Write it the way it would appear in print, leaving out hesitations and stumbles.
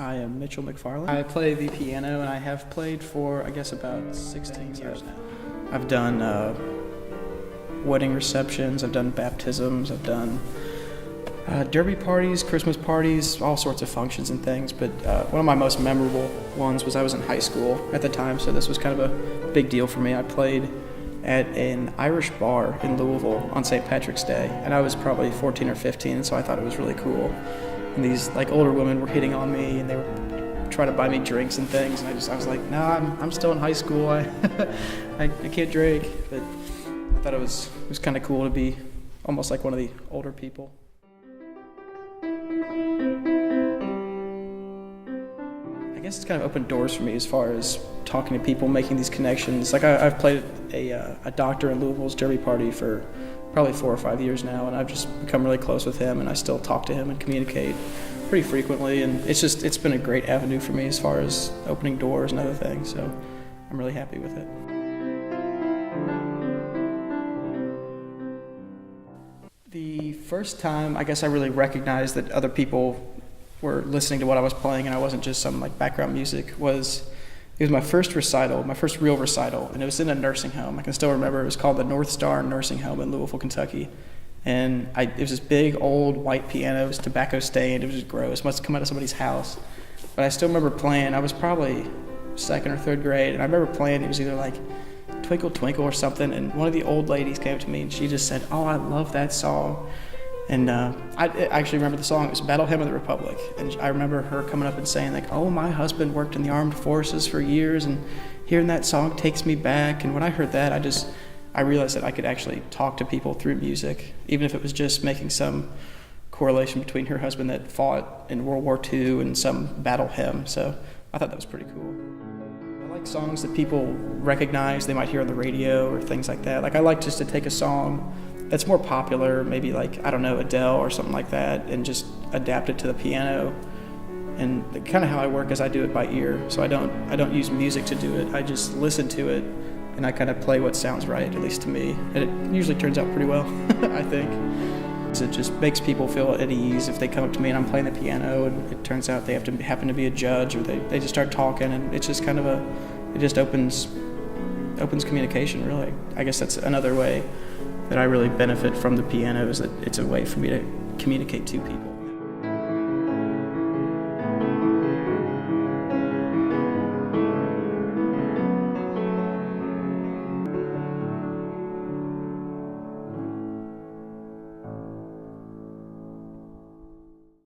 I am Mitchell McFarland. I play the piano, and I have played for, I guess, about 16 years now. I've done wedding receptions, I've done baptisms, I've done derby parties, Christmas parties, all sorts of functions and things, but one of my most memorable ones was I was in high school at the time, so this was kind of a big deal for me. I played at an Irish bar in Louisville on St. Patrick's Day, and I was probably 14 or 15, so I thought it was really cool. And these older women were hitting on me, and they were trying to buy me drinks and things, and I was like, no, I'm still in high school. I can't drink. But I thought it was kind of cool to be almost like one of the older people. I guess it's kind of opened doors for me as far as talking to people, making these connections. Like I've played a doctor in Louisville's derby party for probably 4 or 5 years now, and I've just become really close with him, and I still talk to him and communicate pretty frequently, and it's been a great avenue for me as far as opening doors and other things, so I'm really happy with it. The first time I guess I really recognized that other people were listening to what I was playing and I wasn't just some background music it was my first recital, my first real recital, and it was in a nursing home. I can still remember. It was called the North Star Nursing Home in Louisville, Kentucky. And it was this big old white piano. It was tobacco stained. It was just gross. It must have come out of somebody's house. But I still remember playing. I was probably 2nd or 3rd grade, and I remember playing. It was either like Twinkle Twinkle or something, and one of the old ladies came to me and she just said, "Oh, I love that song." And I actually remember the song. It was Battle Hymn of the Republic. And I remember her coming up and saying, "Oh, my husband worked in the armed forces for years, and hearing that song takes me back." And when I heard that, I realized that I could actually talk to people through music, even if it was just making some correlation between her husband that fought in World War II and some battle hymn. So I thought that was pretty cool. I like songs that people recognize, they might hear on the radio or things like that. I like just to take a song that's more popular, maybe I don't know, Adele or something like that, and just adapt it to the piano. And kind of how I work is I do it by ear, so I don't use music to do it. I just listen to it, and I kind of play what sounds right, at least to me. And it usually turns out pretty well, I think. It just makes people feel at ease if they come up to me and I'm playing the piano, and it turns out they happen to be a judge, or they just start talking, and it's just kind of it just opens communication, really. I guess that's another way that I really benefit from the piano, is that it's a way for me to communicate to people.